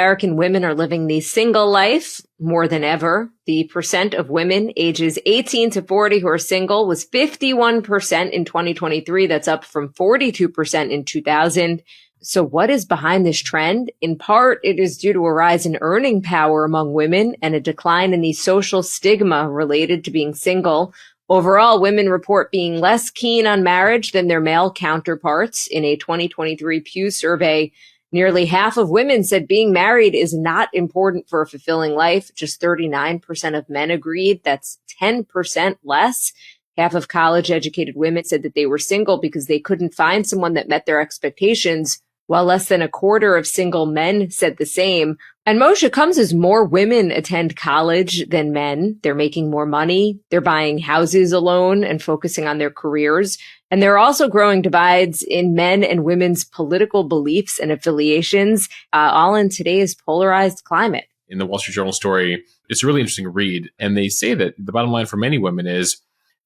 American women are living the single life more than ever. The percent of women ages 18 to 40 who are single was 51% in 2023. That's up from 42% in 2000. So what is behind this trend? In part, it is due to a rise in earning power among women and a decline in the social stigma related to being single. Overall, women report being less keen on marriage than their male counterparts. In a 2023 Pew survey, nearly half of women said being married is not important for a fulfilling life. Just 39% of men agreed. That's 10% less. Half of college-educated women said that they were single because they couldn't find someone that met their expectations, while less than a quarter of single men said the same. And Moshe, comes as more women attend college than men. They're making more money. They're buying houses alone and focusing on their careers. And there are also growing divides in men and women's political beliefs and affiliations, all in today's polarized climate. In the Wall Street Journal story, it's a really interesting read. And they say that the bottom line for many women is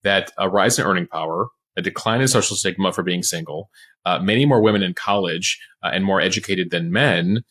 that a rise in earning power, a decline in social stigma for being single, many more women in college and more educated than men,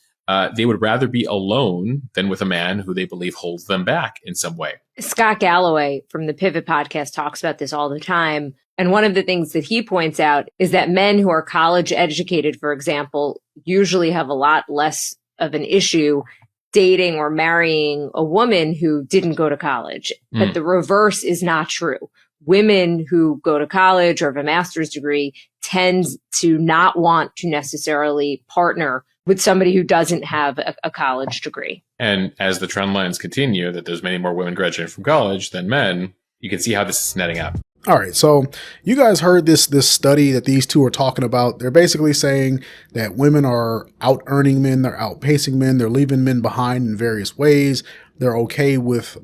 they would rather be alone than with a man who they believe holds them back in some way. Scott Galloway from the Pivot podcast talks about this all the time. And one of the things that he points out is that men who are college educated, for example, usually have a lot less of an issue dating or marrying a woman who didn't go to college. But the reverse is not true. Women who go to college or have a master's degree tend to not want to necessarily partner with somebody who doesn't have a college degree. And as the trend lines continue, that there's many more women graduating from college than men, you can see how this is netting out. All right, so you guys heard this study that these two are talking about. They're basically saying that women are out earning men, they're outpacing men, they're leaving men behind in various ways. They're okay with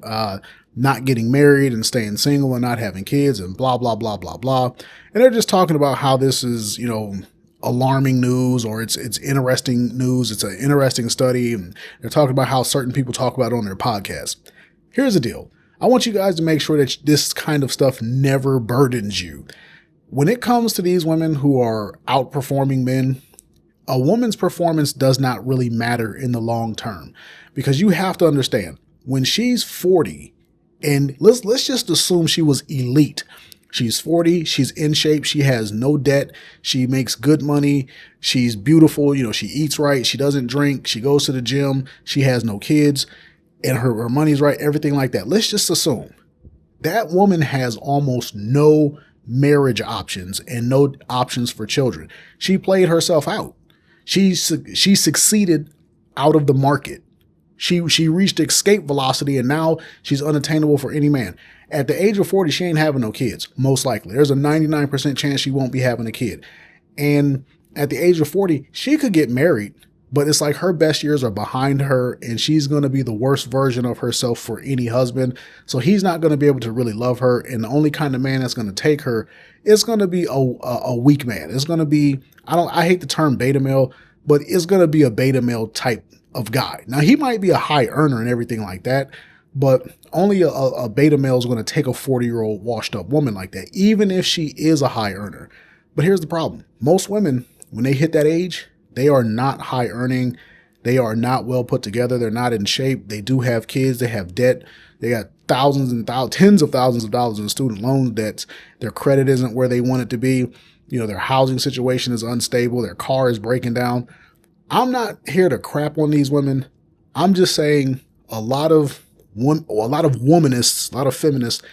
not getting married and staying single and not having kids and blah, blah, blah, blah, blah. And they're just talking about how this is, alarming news, or it's interesting news. It's an interesting study. And they're talking about how certain people talk about it on their podcast. Here's the deal. I want you guys to make sure that this kind of stuff never burdens you. When it comes to these women who are outperforming men, a woman's performance does not really matter in the long term, because you have to understand, when she's 40, and let's just assume she was elite. She's 40. She's in shape. She has no debt. She makes good money. She's beautiful. She eats right. She doesn't drink. She goes to the gym. She has no kids, and her money's right. Everything like that. Let's just assume that woman has almost no marriage options and no options for children. She played herself out. She succeeded out of the market. She reached escape velocity, and now she's unattainable for any man. At the age of 40, she ain't having no kids, most likely. There's a 99% chance she won't be having a kid. And at the age of 40, she could get married, but it's like her best years are behind her, and she's going to be the worst version of herself for any husband. So he's not going to be able to really love her. And the only kind of man that's going to take her is going to be a weak man. It's going to be, I hate the term beta male, but it's going to be a beta male type of guy. Now, he might be a high earner and everything like that, but only a beta male is going to take a 40-year-old washed up woman like that, even if she is a high earner. But here's the problem. Most women, when they hit that age, they are not high earning. They are not well put together. They're not in shape. They do have kids. They have debt. They got tens of thousands of dollars in student loan debts. Their credit isn't where they want it to be. Their housing situation is unstable. Their car is breaking down. I'm not here to crap on these women. I'm just saying a lot of womanists, a lot of feminists,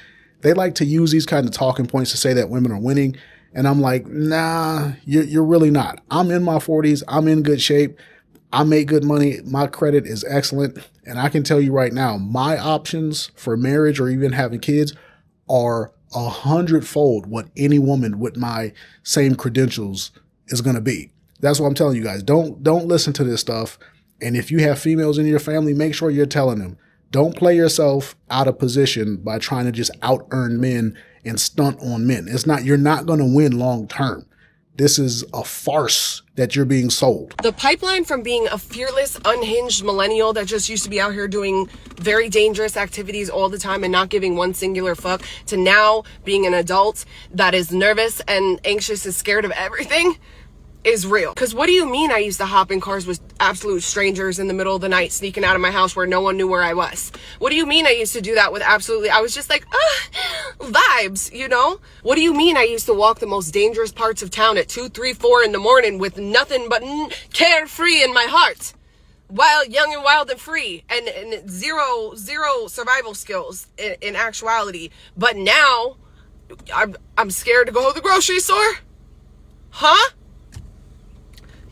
they like to use these kinds of talking points to say that women are winning. And I'm like, nah, you're really not. I'm in my 40s. I'm in good shape. I make good money. My credit is excellent. And I can tell you right now, my options for marriage or even having kids are 100-fold what any woman with my same credentials is going to be. That's what I'm telling you guys. Don't listen to this stuff. And if you have females in your family, make sure you're telling them. Don't play yourself out of position by trying to just out-earn men and stunt on men. You're not going to win long term. This is a farce that you're being sold. The pipeline from being a fearless, unhinged millennial that just used to be out here doing very dangerous activities all the time and not giving one singular fuck, to now being an adult that is nervous and anxious and scared of everything, is real. Because what do you mean I used to hop in cars with absolute strangers in the middle of the night, sneaking out of my house where no one knew where I was? What do you mean I used to do that with I was just like, vibes, you know? What do you mean I used to walk the most dangerous parts of town at 2, 3, 4 in the morning with nothing but carefree in my heart? Wild, young and wild and free, and zero survival skills in actuality. But now, I'm scared to go to the grocery store? Huh?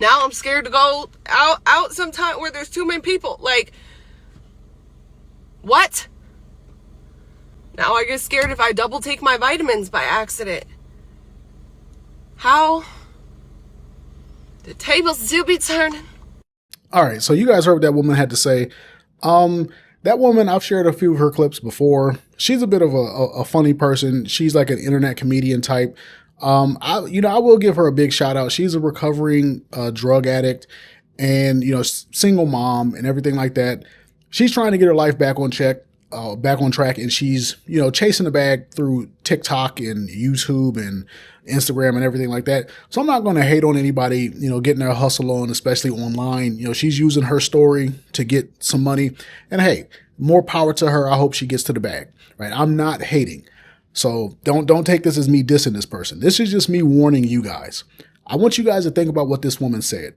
Now I'm scared to go out sometime where there's too many people. Like, what? Now I get scared if I double take my vitamins by accident. How? The tables do be turning. All right, so you guys heard what that woman had to say. That woman, I've shared a few of her clips before. She's a bit of a funny person. She's like an internet comedian type. I will give her a big shout out. She's a recovering drug addict and, single mom and everything like that. She's trying to get her life back on track, and she's, chasing the bag through TikTok and YouTube and Instagram and everything like that. So I'm not going to hate on anybody, getting their hustle on, especially online. She's using her story to get some money, and hey, more power to her. I hope she gets to the bag, right? I'm not hating. So don't take this as me dissing this person. This is just me warning you guys. I want you guys to think about what this woman said.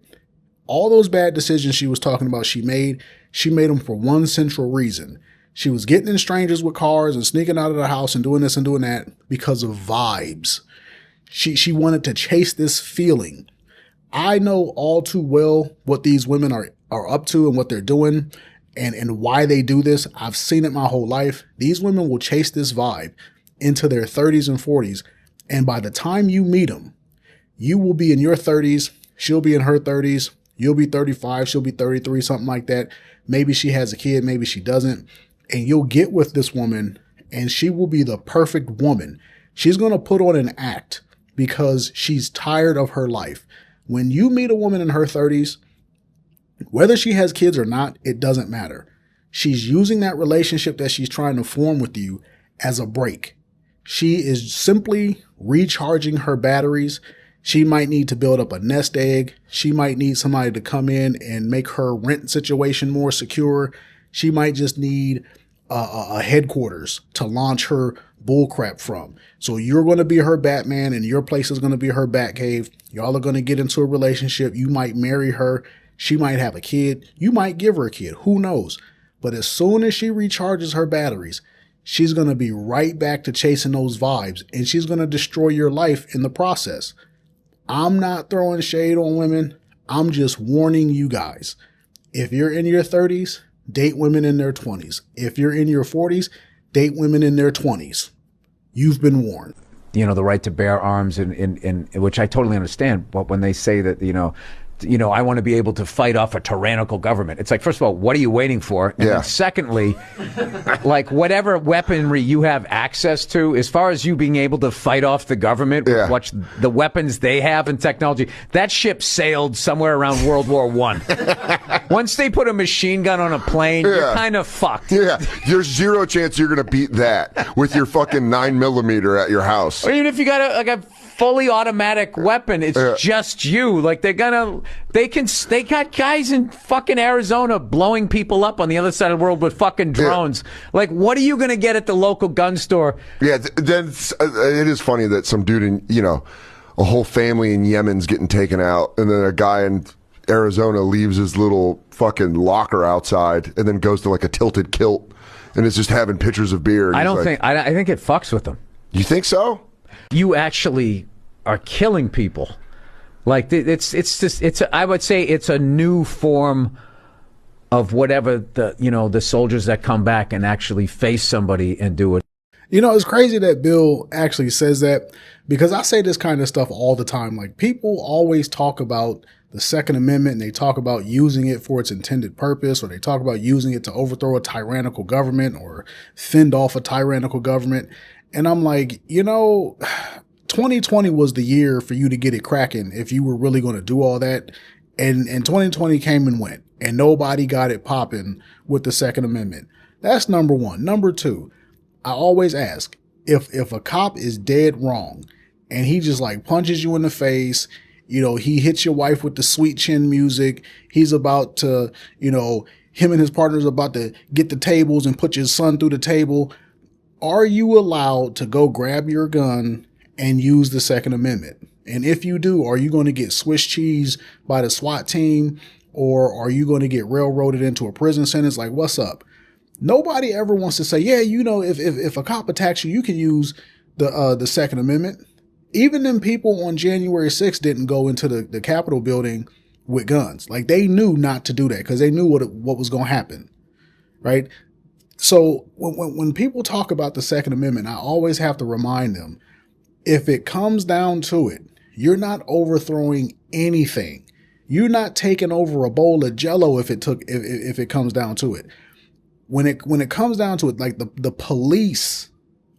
All those bad decisions she was talking about she made them for one central reason. She was getting in strangers with cars and sneaking out of the house and doing this and doing that because of vibes. She wanted to chase this feeling. I know all too well what these women are up to and what they're doing and why they do this. I've seen it my whole life. These women will chase this vibe into their 30s and 40s. And by the time you meet them, you will be in your 30s. She'll be in her 30s. You'll be 35. She'll be 33, something like that. Maybe she has a kid. Maybe she doesn't. And you'll get with this woman and she will be the perfect woman. She's going to put on an act because she's tired of her life. When you meet a woman in her 30s, whether she has kids or not, it doesn't matter. She's using that relationship that she's trying to form with you as a break. She is simply recharging her batteries. She might need to build up a nest egg. She might need somebody to come in and make her rent situation more secure. She might just need a headquarters to launch her bullcrap from. So you're going to be her Batman and your place is going to be her Batcave. Y'all are going to get into a relationship. You might marry her. She might have a kid. You might give her a kid. Who knows? But as soon as she recharges her batteries, she's going to be right back to chasing those vibes, and she's going to destroy your life in the process. I'm not throwing shade on women. I'm just warning you guys. If you're in your 30s, date women in their 20s. If you're in your 40s, date women in their 20s. You've been warned. The right to bear arms, and which I totally understand. But when they say that, I want to be able to fight off a tyrannical government. It's like, first of all, what are you waiting for? And then secondly, like whatever weaponry you have access to, as far as you being able to fight off the government, watch the weapons they have and technology, that ship sailed somewhere around World War I. Once they put a machine gun on a plane, you're kind of fucked. Yeah, there's zero chance you're going to beat that with your fucking 9mm at your house. Or even if you got a fully automatic weapon, it's just you. Like they got guys in fucking Arizona blowing people up on the other side of the world with fucking drones. Like, what are you going to get at the local gun store? Yeah, then it is funny that some dude in, a whole family in Yemen's getting taken out, and then a guy in Arizona leaves his little fucking locker outside and then goes to like a tilted kilt and is just having pictures of beer. I think it fucks with them. You think so? You actually are killing people. Like I would say it's a new form of whatever the soldiers that come back and actually face somebody and do it. It's crazy that Bill actually says that, because I say this kind of stuff all the time. Like, people always talk about the Second Amendment and they talk about using it for its intended purpose, or they talk about using it to overthrow a tyrannical government or fend off a tyrannical government. And I'm like, 2020 was the year for you to get it cracking if you were really going to do all that. And 2020 came and went, and nobody got it popping with the Second Amendment. That's number one. Number two, I always ask, if a cop is dead wrong and he just like punches you in the face He hits your wife with the sweet chin music. He's about to, him and his partner's about to get the tables and put your son through the table. Are you allowed to go grab your gun and use the Second Amendment? And if you do, are you going to get Swiss cheese by the SWAT team, or are you going to get railroaded into a prison sentence? Like, what's up? Nobody ever wants to say, yeah, if a cop attacks you, you can use the Second Amendment. Even them people on January 6th didn't go into the Capitol building with guns. Like, they knew not to do that because they knew what was going to happen, right? So when people talk about the Second Amendment, I always have to remind them, if it comes down to it, you're not overthrowing anything. You're not taking over a bowl of Jell-O if it comes down to it. When it comes down to it, like the police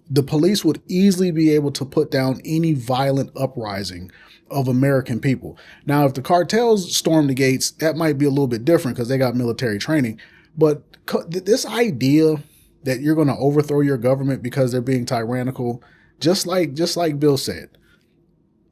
would easily be able to put down any violent uprising of American people. Now, if the cartels storm the gates, that might be a little bit different because they got military training. But this idea that you're going to overthrow your government because they're being tyrannical, just like Bill said,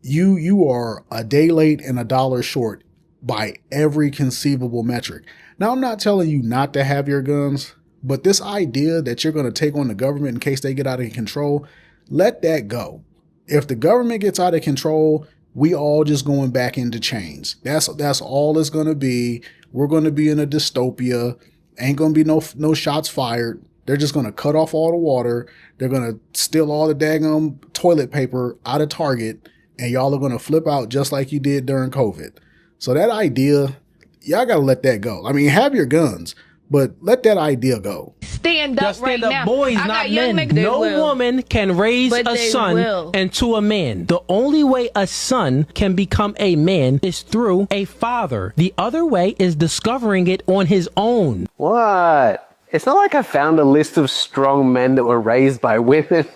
you are a day late and a dollar short by every conceivable metric. Now, I'm not telling you not to have your guns, but this idea that you're going to take on the government in case they get out of control, let that go. If the government gets out of control, we all just going back into chains. That's all it's going to be. We're going to be in a dystopia. Ain't going to be no shots fired. They're just going to cut off all the water. They're going to steal all the daggum toilet paper out of Target, and y'all are going to flip out just like you did during COVID. So that idea, y'all got to let that go. I mean, have your guns, but let that idea go. Stand up right now. Boys, not men. No woman can raise a son into a man. The only way a son can become a man is through a father. The other way is discovering it on his own. What? It's not like I found a list of strong men that were raised by women.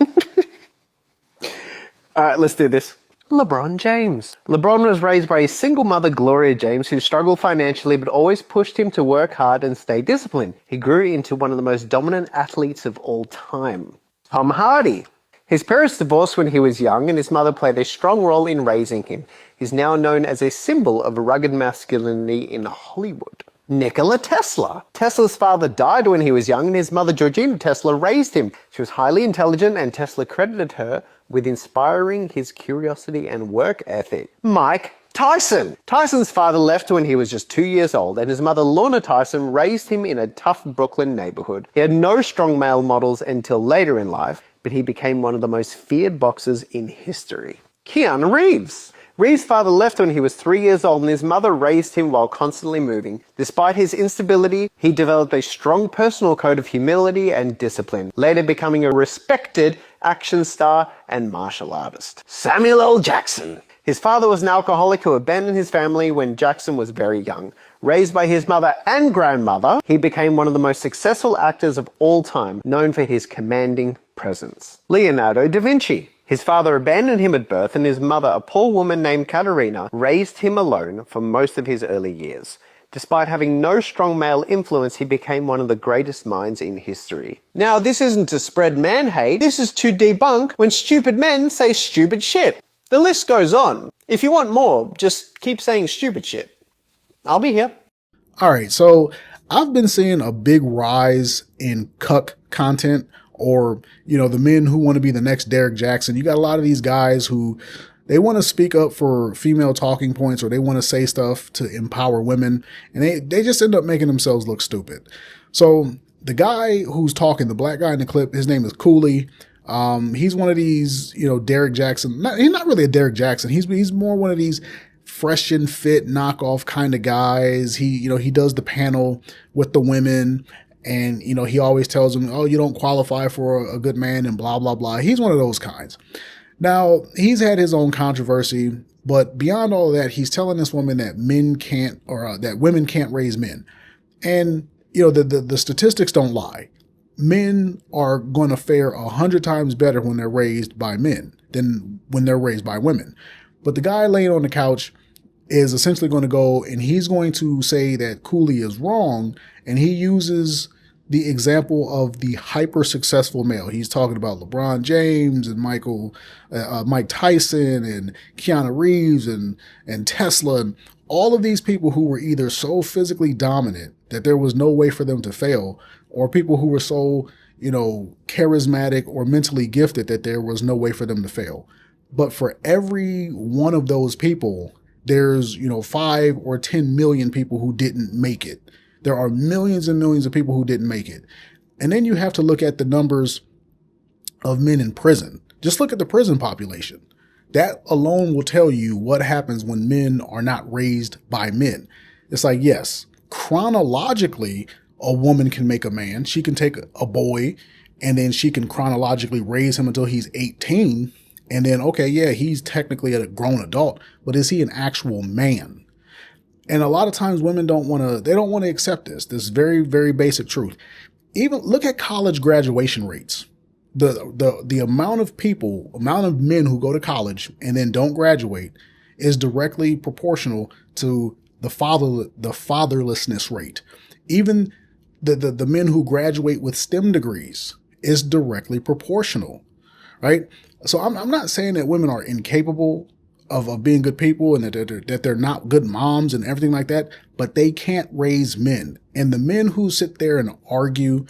All right, let's do this. LeBron James. LeBron was raised by his single mother, Gloria James, who struggled financially but always pushed him to work hard and stay disciplined. He grew into one of the most dominant athletes of all time. Tom Hardy. His parents divorced when he was young, and his mother played a strong role in raising him. He's now known as a symbol of rugged masculinity in Hollywood. Nikola Tesla. Tesla's father died when he was young, and his mother, Georgina Tesla, raised him. She was highly intelligent, and Tesla credited her with inspiring his curiosity and work ethic. Mike Tyson. Tyson's father left when he was just 2 years old, and his mother, Lorna Tyson, raised him in a tough Brooklyn neighborhood. He had no strong male models until later in life, but he became one of the most feared boxers in history. Keanu Reeves. Reeves' father left when he was 3 years old, and his mother raised him while constantly moving. Despite his instability, he developed a strong personal code of humility and discipline, later becoming a respected action star and martial artist. Samuel L. Jackson. His father was an alcoholic who abandoned his family when Jackson was very young. Raised by his mother and grandmother, he became one of the most successful actors of all time, known for his commanding presence. Leonardo da Vinci. His father abandoned him at birth, and his mother, a poor woman named Caterina, raised him alone for most of his early years. Despite having no strong male influence, he became one of the greatest minds in history. Now, this isn't to spread man hate, this is to debunk when stupid men say stupid shit. The list goes on. If you want more, just keep saying stupid shit. I'll be here. All right, so I've been seeing a big rise in cuck content, or, the men who want to be the next Derek Jackson. You got a lot of these guys who they want to speak up for female talking points, or they want to say stuff to empower women, and they just end up making themselves look stupid. So the guy who's talking, the black guy in the clip, his name is Cooley. He's one of these, Derek Jackson. He's not really a Derek Jackson. He's more one of these fresh and fit knockoff kind of guys. He does the panel with the women. And, he always tells them, oh, you don't qualify for a good man and blah, blah, blah. He's one of those kinds. Now, he's had his own controversy, but beyond all of that, he's telling this woman that that women can't raise men. And, the statistics don't lie. Men are going to fare 100 times better when they're raised by men than when they're raised by women. But the guy laying on the couch is essentially going to go and he's going to say that Cooley is wrong, and he uses the example of the hyper successful male. He's talking about LeBron James and Mike Tyson and Keanu Reeves and Tesla and all of these people who were either so physically dominant that there was no way for them to fail, or people who were so, charismatic or mentally gifted that there was no way for them to fail. But for every one of those people, there's, 5 or 10 million people who didn't make it. There are millions and millions of people who didn't make it. And then you have to look at the numbers of men in prison. Just look at the prison population. That alone will tell you what happens when men are not raised by men. It's like, yes, chronologically, a woman can make a man. She can take a boy and then she can chronologically raise him until he's 18. And then, okay, yeah, he's technically a grown adult, but is he an actual man? And a lot of times women don't want to accept this very, very basic truth. Even look at college graduation rates. The amount of men who go to college and then don't graduate is directly proportional to the fatherlessness rate. Even the men who graduate with STEM degrees is directly proportional, right? So I'm not saying that women are incapable of being good people and that they're not good moms and everything like that, but they can't raise men. And the men who sit there and argue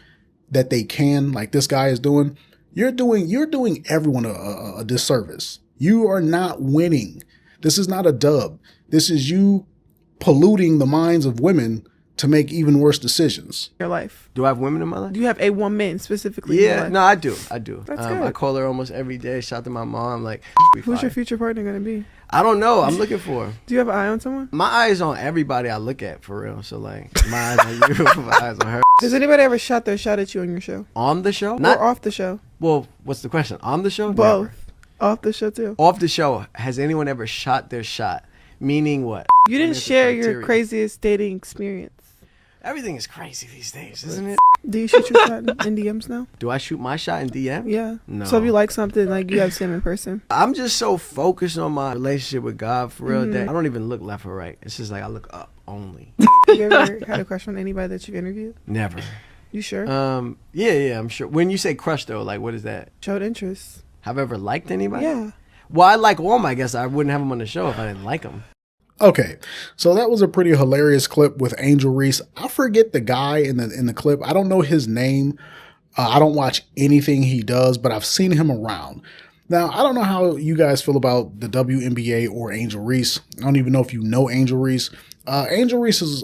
that they can, like this guy is doing, you're doing everyone a disservice. You are not winning. This is not a dub. This is you polluting the minds of women to make even worse decisions. Your life. Do I have women in my life? Do you have a woman specifically? Yeah, no, I do. That's good. I call her almost every day. Shout out to my mom. Like, who's your future partner gonna be? I don't know. I'm looking for her. Do you have an eye on someone? My eyes on everybody I look at, for real. So like, my eyes on you, my eyes on her. Has anybody ever shot their shot at you on your show? On the show? Or off the show? Well, what's the question? On the show? Both. Never. Off the show too. Off the show. Has anyone ever shot their shot? Meaning what? You didn't share your craziest dating experience. Everything is crazy these days, isn't it? Do you shoot your shot in DMs now? Do I shoot my shot in DM? Yeah. No. So if you like something, like you have seen in person. I'm just so focused on my relationship with God, for real, that I don't even look left or right. It's just like I look up only. You ever had a crush on anybody that you've interviewed? Never. You sure? Yeah, I'm sure. When you say crush, though, like, what is that? Showed interest. Have I ever liked anybody? Yeah. Well, I like all my guests. I wouldn't have them on the show if I didn't like them. Okay, so that was a pretty hilarious clip with Angel Reese. I forget the guy in the clip. I don't know his name. I don't watch anything he does, but I've seen him around. Now, I don't know how you guys feel about the WNBA or Angel Reese. I don't even know if you know Angel Reese. Angel Reese is,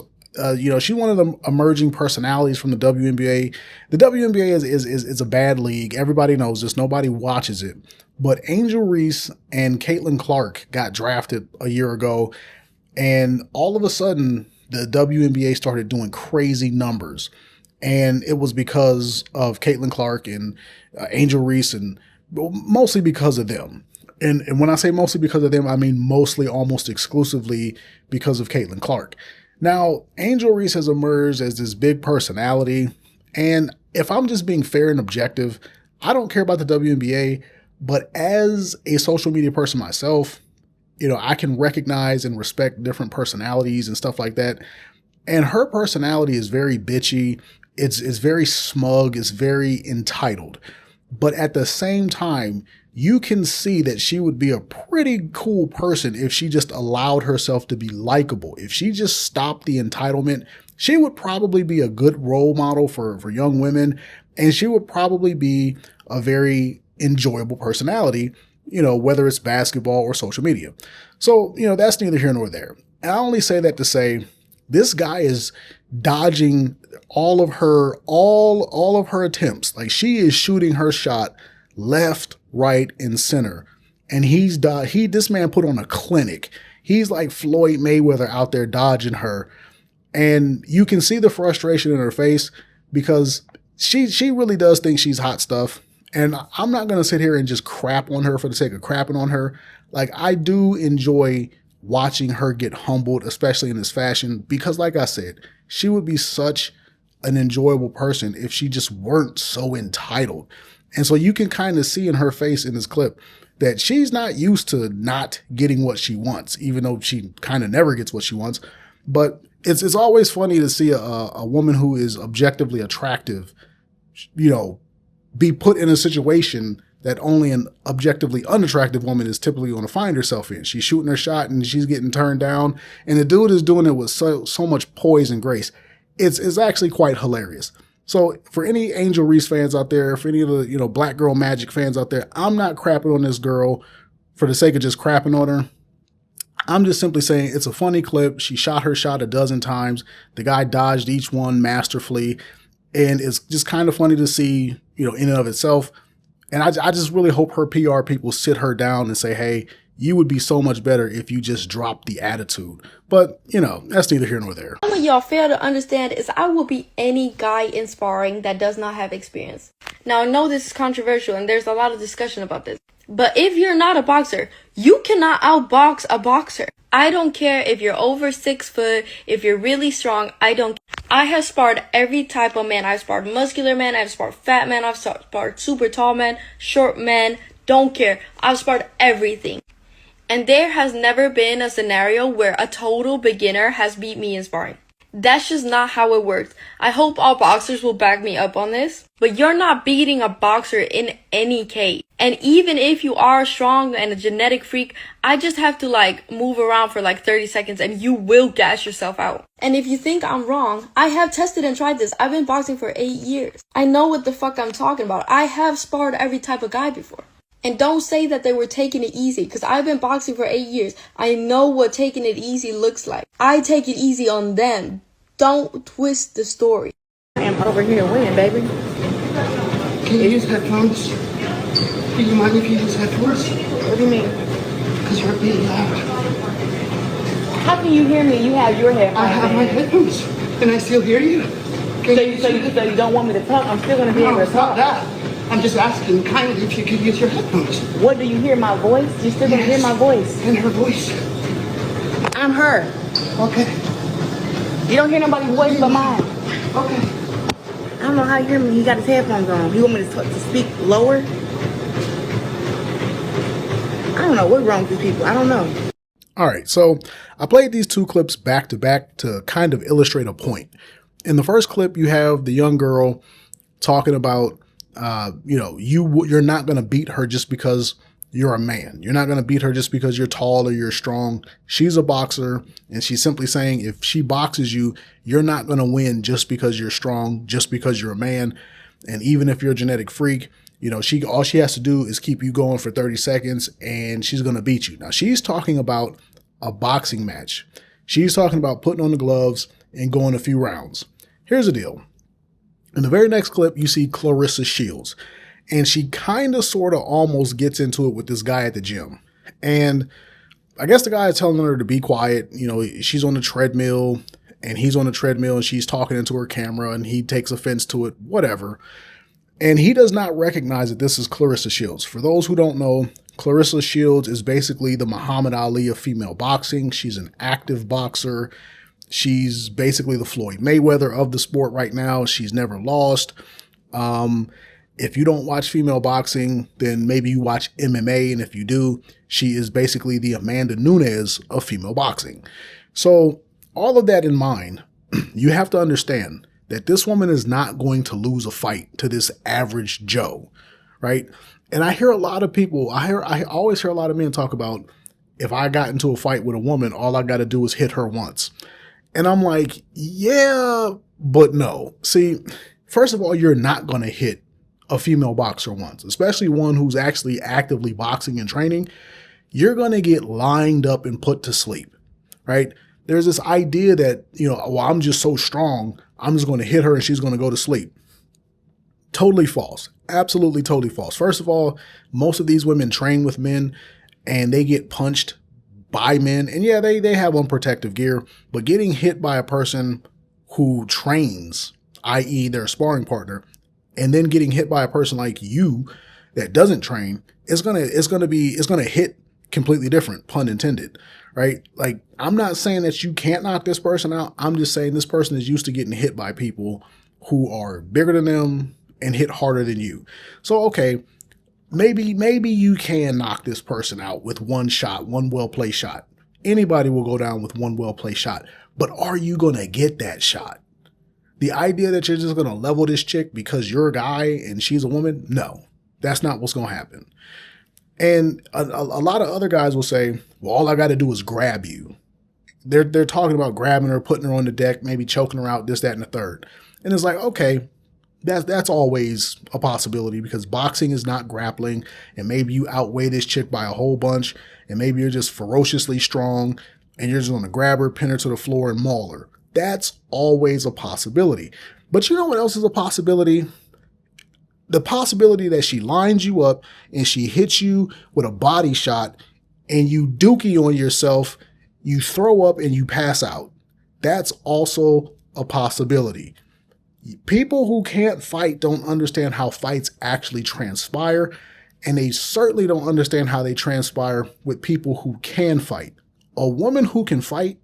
she's one of the emerging personalities from the WNBA. The WNBA is a bad league. Everybody knows this. Nobody watches it. But Angel Reese and Caitlin Clark got drafted a year ago. And all of a sudden, the WNBA started doing crazy numbers. And it was because of Caitlin Clark and Angel Reese, and mostly because of them. And when I say mostly because of them, I mean mostly almost exclusively because of Caitlin Clark. Now, Angel Reese has emerged as this big personality. And if I'm just being fair and objective, I don't care about the WNBA. But as a social media person myself, I can recognize and respect different personalities and stuff like that. And her personality is very bitchy. It's very smug. It's very entitled. But at the same time, you can see that she would be a pretty cool person if she just allowed herself to be likable. If she just stopped the entitlement, she would probably be a good role model for young women. And she would probably be a very enjoyable personality, whether it's basketball or social media. So, that's neither here nor there. And I only say that to say this guy is dodging all of her attempts. Like, she is shooting her shot left, right, and center. And this man put on a clinic. He's like Floyd Mayweather out there dodging her. And you can see the frustration in her face because she really does think she's hot stuff. And I'm not going to sit here and just crap on her for the sake of crapping on her. Like, I do enjoy watching her get humbled, especially in this fashion, because like I said, she would be such an enjoyable person if she just weren't so entitled. And so you can kind of see in her face in this clip that she's not used to not getting what she wants, even though she kind of never gets what she wants. But it's always funny to see a woman who is objectively attractive, be put in a situation that only an objectively unattractive woman is typically going to find herself in. She's shooting her shot and she's getting turned down, and the dude is doing it with so much poise and grace. It's actually quite hilarious. So for any Angel Reese fans out there, for any of the Black Girl Magic fans out there, I'm not crapping on this girl for the sake of just crapping on her. I'm just simply saying it's a funny clip. She shot her shot a dozen times. The guy dodged each one masterfully, and it's just kind of funny to see, in and of itself. And I just really hope her PR people sit her down and say, hey, you would be so much better if you just dropped the attitude. But, that's neither here nor there. What y'all fail to understand is I will be any guy in sparring that does not have experience. Now, I know this is controversial and there's a lot of discussion about this. But if you're not a boxer, you cannot outbox a boxer. I don't care if you're over 6 foot, if you're really strong, I have sparred every type of man. I've sparred muscular man, I've sparred fat man, I've sparred super tall man, short man, don't care. I've sparred everything. And there has never been a scenario where a total beginner has beat me in sparring. That's just not how it works. I hope all boxers will back me up on this. But you're not beating a boxer in any case. And even if you are strong and a genetic freak, I just have to move around for 30 seconds and you will gas yourself out. And if you think I'm wrong, I have tested and tried this. I've been boxing for 8 years. I know what the fuck I'm talking about. I have sparred every type of guy before. And don't say that they were taking it easy, because I've been boxing for 8 years. I know what taking it easy looks like. I take it easy on them. Don't twist the story. I am over here winning, baby. Can you use headphones? Do you mind if you use headphones? What do you mean? Because you're being loud. How can you hear me? You have your headphones. I have my headphones, and I still hear you. So you don't want me to talk? I'm still going to be able to talk. Not that. I'm just asking kindly if you could use your headphones. What, do you hear my voice? You still going to hear my voice? And her voice. I'm her. Okay. You don't hear nobody's voice but mine. Okay. I don't know how you hear me. He got his headphones on. You want me to speak lower? I don't know what's wrong with these people. I don't know. All right, so I played these two clips back to back to kind of illustrate a point. In the first clip, you have the young girl talking about, you're not going to beat her just because you're a man. You're not going to beat her just because you're tall or you're strong. She's a boxer, and she's simply saying if she boxes you, you're not going to win just because you're strong, just because you're a man. And even if you're a genetic freak, all she has to do is keep you going for 30 seconds and she's going to beat you. Now, she's talking about a boxing match. She's talking about putting on the gloves and going a few rounds. Here's the deal. In the very next clip, you see Clarissa Shields, and she kind of sort of almost gets into it with this guy at the gym. And I guess the guy is telling her to be quiet. She's on the treadmill and he's on the treadmill and she's talking into her camera and he takes offense to it, whatever. And he does not recognize that this is Clarissa Shields. For those who don't know, Clarissa Shields is basically the Muhammad Ali of female boxing. She's an active boxer. She's basically the Floyd Mayweather of the sport right now. She's never lost. If you don't watch female boxing, then maybe you watch MMA. And if you do, she is basically the Amanda Nunes of female boxing. So all of that in mind, you have to understand that this woman is not going to lose a fight to this average Joe, right? And I hear a lot of people, I always hear a lot of men talk about, if I got into a fight with a woman, all I got to do is hit her once. And I'm like, yeah, but no. See, first of all, you're not going to hit a female boxer once, especially one who's actually actively boxing and training. You're going to get lined up and put to sleep, right? There's this idea that, I'm just so strong, I'm just going to hit her and she's going to go to sleep. Totally false. Absolutely totally false. First of all, most of these women train with men and they get punched by men. And yeah, they have unprotective gear, but getting hit by a person who trains, i.e. their sparring partner, and then getting hit by a person like you that doesn't train, it's going to hit completely different, pun intended, right? Like, I'm not saying that you can't knock this person out. I'm just saying this person is used to getting hit by people who are bigger than them and hit harder than you. So, okay, maybe you can knock this person out with one shot, one well-placed shot. Anybody will go down with one well-placed shot. But are you going to get that shot? The idea that you're just going to level this chick because you're a guy and she's a woman, no, that's not what's going to happen. And a lot of other guys will say, well, all I got to do is grab you. They're talking about grabbing her, putting her on the deck, maybe choking her out, this, that, and the third. And it's like, okay, that's always a possibility because boxing is not grappling, and maybe you outweigh this chick by a whole bunch, and maybe you're just ferociously strong, and you're just going to grab her, pin her to the floor, and maul her. That's always a possibility. But you know what else is a possibility? The possibility that she lines you up and she hits you with a body shot and you dookie on yourself, you throw up and you pass out. That's also a possibility. People who can't fight don't understand how fights actually transpire, and they certainly don't understand how they transpire with people who can fight. A woman who can fight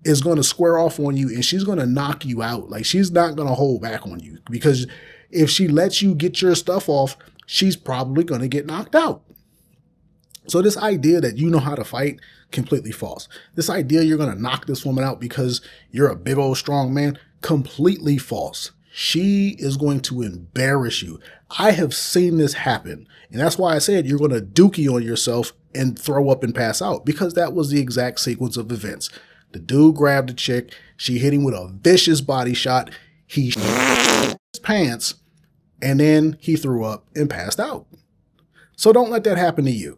is going to square off on you and she's going to knock you out. Like, she's not going to hold back on you, because if she lets you get your stuff off, she's probably going to get knocked out. So this idea that you know how to fight, completely false. This idea you're going to knock this woman out because you're a big old strong man, completely false. She is going to embarrass you. I have seen this happen. And that's why I said you're going to dookie on yourself and throw up and pass out, because that was the exact sequence of events. The dude grabbed the chick. She hit him with a vicious body shot. He his pants, and then he threw up and passed out. So don't let that happen to you.